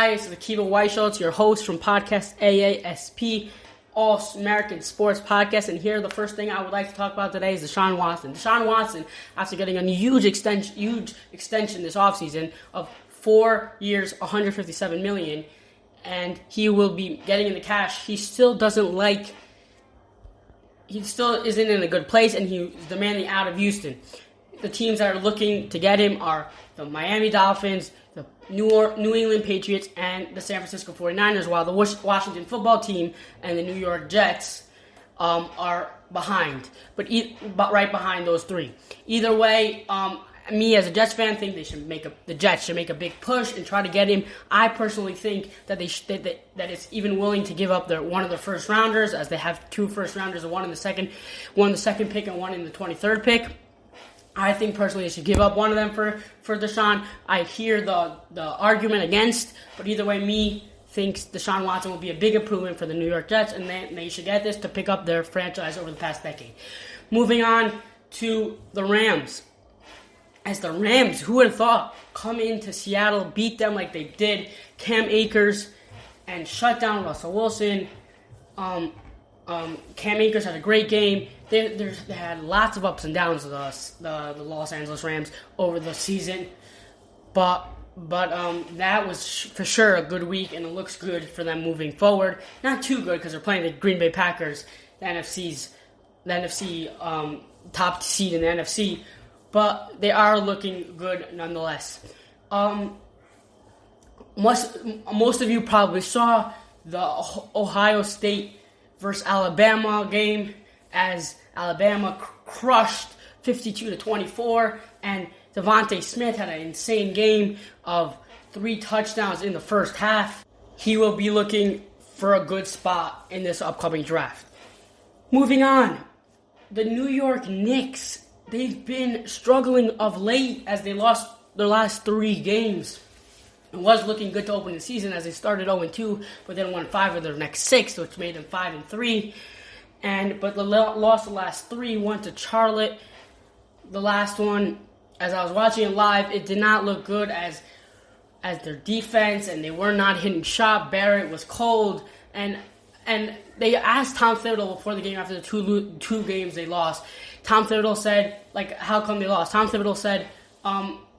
Hi, this is Akiva Weishultz, your host from podcast AASP, All American Sports Podcast, and here the first thing I would like to talk about today is Deshaun Watson. Deshaun Watson, after getting a huge extension this offseason of 4 years, $157 million, and he will be getting in the cash, he still isn't in a good place, and he's demanding out of Houston. The teams that are looking to get him are the Miami Dolphins, the New England Patriots, and the San Francisco 49ers, while the Washington football team and the New York Jets are behind, but right behind those three. Either way, me as a Jets fan think the Jets should make a big push and try to get him. I personally think that that it's even willing to give up one of their first rounders, as they have two first rounders, one in the second pick and one in the 23rd pick. I think personally they should give up one of them for Deshaun. I hear the argument against, but either way, me thinks Deshaun Watson will be a big improvement for the New York Jets, and they should get this to pick up their franchise over the past decade. Moving on to the Rams. As the Rams, who would have thought, come into Seattle, beat them like they did, Cam Akers, and shut down Russell Wilson. Cam Akers had a great game. They had lots of ups and downs, the Los Angeles Rams, over the season. But that was for sure a good week, and it looks good for them moving forward. Not too good because they're playing the Green Bay Packers, the NFC top seed in the NFC. But they are looking good nonetheless. Most of you probably saw the Ohio State versus Alabama game, as Alabama crushed 52-24, and Devontae Smith had an insane game of 3 touchdowns in the first half. He will be looking for a good spot in this upcoming draft. Moving on, the New York Knicks, they've been struggling of late as they lost their last 3 games. It was looking good to open the season as they started 0-2, but then won 5 of their next 6, which made them 5-3. But lost the last 3, went to Charlotte. The last one, as I was watching it live, it did not look good as their defense, and they were not hitting shot. Barrett was cold, and they asked Tom Thibodeau before the game after the two games they lost. Tom Thibodeau said, how come they lost? Tom Thibodeau said,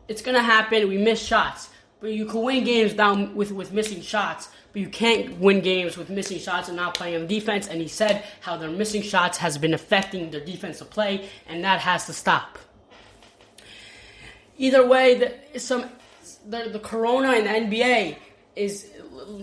it's going to happen. We miss shots. But you can win games down with missing shots, but you can't win games with missing shots and not playing on defense. And he said how their missing shots has been affecting their defensive play, and that has to stop. Either way, the corona in the NBA is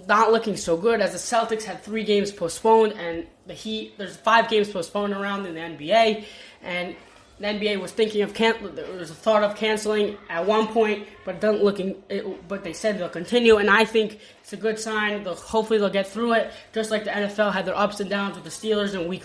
not looking so good, as the Celtics had 3 games postponed, and the Heat, there's 5 games postponed around in the NBA, and the NBA was thinking of there was a thought of canceling at one point, but but they said they'll continue, and I think it's a good sign. Hopefully they'll get through it, just like the NFL had their ups and downs with the Steelers in week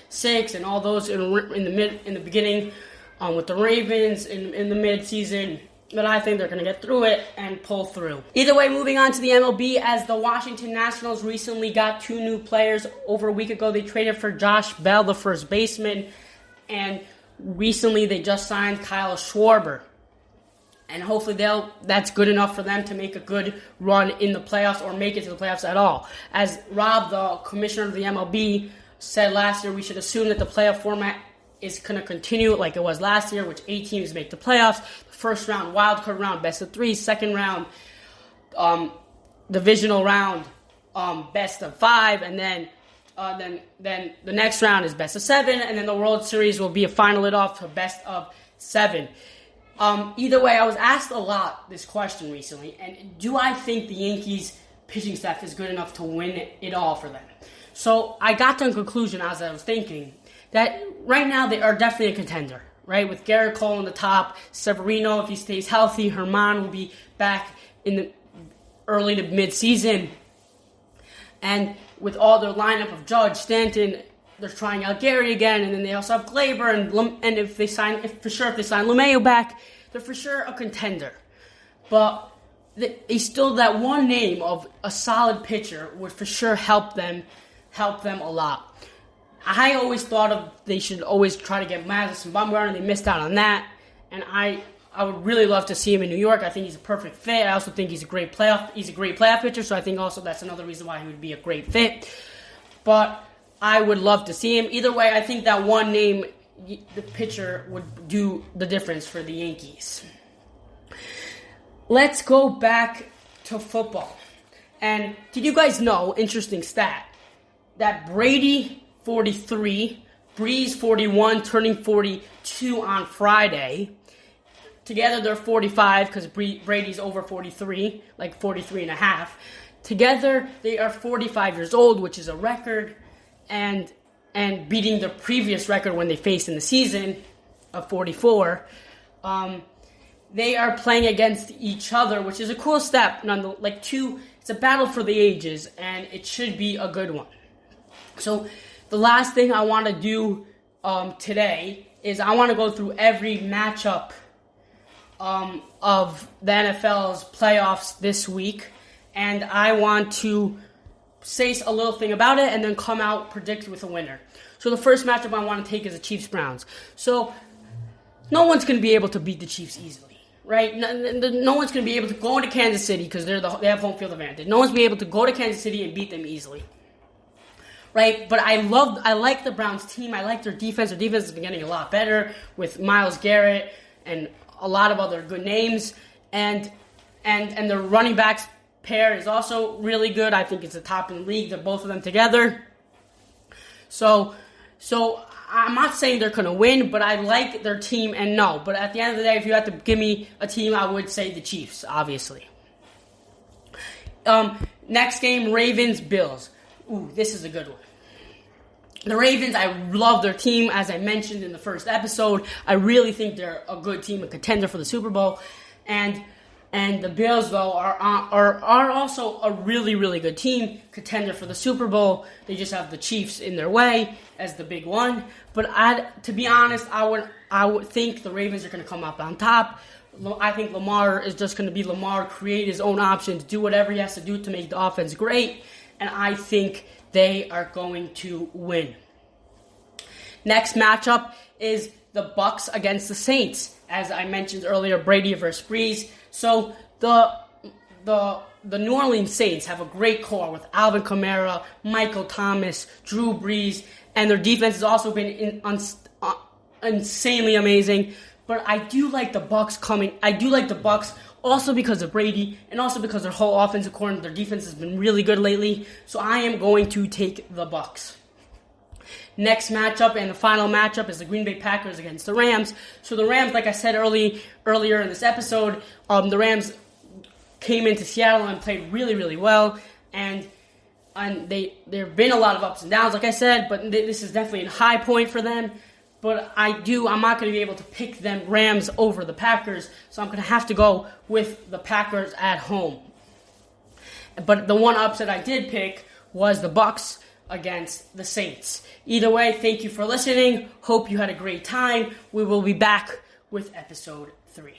6 and all those in the beginning with the Ravens in the mid-season. But I think they're going to get through it and pull through. Either way, moving on to the MLB, as the Washington Nationals recently got 2 new players. Over a week ago, they traded for Josh Bell, the first baseman, and recently they just signed Kyle Schwarber. And hopefully that's good enough for them to make a good run in the playoffs, or make it to the playoffs at all. As Rob, the commissioner of the MLB, said last year, we should assume that the playoff format is going to continue like it was last year, which 8 teams make the playoffs. The first round, wild card round, best of 3. Second round, divisional round, best of 5. And then the next round is best of 7. And then the World Series will be a final off to best of 7. Either way, I was asked a lot this question recently. And do I think the Yankees pitching staff is good enough to win it all for them? So I got to a conclusion as I was thinking that right now they are definitely a contender, right? With Garrett Cole on the top, Severino, if he stays healthy, Herman will be back in the early to mid-season. And with all their lineup of Judge, Stanton, they're trying out Gary again, and then they also have Glaber, and if they sign LeMahieu back, they're for sure a contender. But they still, that one name of a solid pitcher would for sure help them a lot. I always thought they should always try to get Madison Bumgarner, and they missed out on that. And I I would really love to see him in New York. I think he's a perfect fit. I also think he's a great playoff pitcher, so I think also that's another reason why he would be a great fit. But I would love to see him. Either way, I think that one name, the pitcher, would do the difference for the Yankees. Let's go back to football. And did you guys know, interesting stat, that Brady, 43, Breeze, 41, turning 42 on Friday. Together, they're 45 because Brady's over 43, like 43 and a half. Together, they are 45 years old, which is a record, and beating the previous record when they faced in the season of 44. They are playing against each other, which is a cool step. It's a battle for the ages, and it should be a good one. So, the last thing I want to do today is I want to go through every matchup of the NFL's playoffs this week, and I want to say a little thing about it and then come out predict with a winner. So the first matchup I want to take is the Chiefs-Browns. So no one's going to be able to beat the Chiefs easily, right? No one's going to be able to go into Kansas City because they have home field advantage. No one's going to be able to go to Kansas City and beat them easily, right? But I like the Browns team. I like their defense. Their defense has been getting a lot better with Myles Garrett and a lot of other good names, and their running backs pair is also really good. I think it's the top in the league. They're both of them together. So I'm not saying they're going to win, but I like their team, and no. But at the end of the day, if you had to give me a team, I would say the Chiefs, obviously. Next game, Ravens-Bills. Ooh, this is a good one. The Ravens, I love their team, as I mentioned in the first episode. I really think they're a good team, a contender for the Super Bowl. And the Bills, though, are also a really, really good team, contender for the Super Bowl. They just have the Chiefs in their way as the big one. But to be honest, I would think the Ravens are going to come up on top. I think Lamar is just going to be Lamar, create his own options, do whatever he has to do to make the offense great. And I think they are going to win. Next matchup is the Bucs against the Saints. As I mentioned earlier, Brady versus Breeze. So the New Orleans Saints have a great core with Alvin Kamara, Michael Thomas, Drew Brees, and their defense has also been insanely amazing. But I do like the Bucs coming. I do like the Bucs also because of Brady and also because their whole offensive core and their defense has been really good lately. So I am going to take the Bucs. Next matchup and the final matchup is the Green Bay Packers against the Rams. So the Rams, like I said earlier in this episode, the Rams came into Seattle and played really, really well. And there have been a lot of ups and downs, like I said, but this is definitely a high point for them. But I'm not going to be able to pick them Rams over the Packers, so I'm going to have to go with the Packers at home. But the one upset I did pick was the Bucs against the Saints. Either way, thank you for listening. Hope you had a great time. We will be back with episode 3.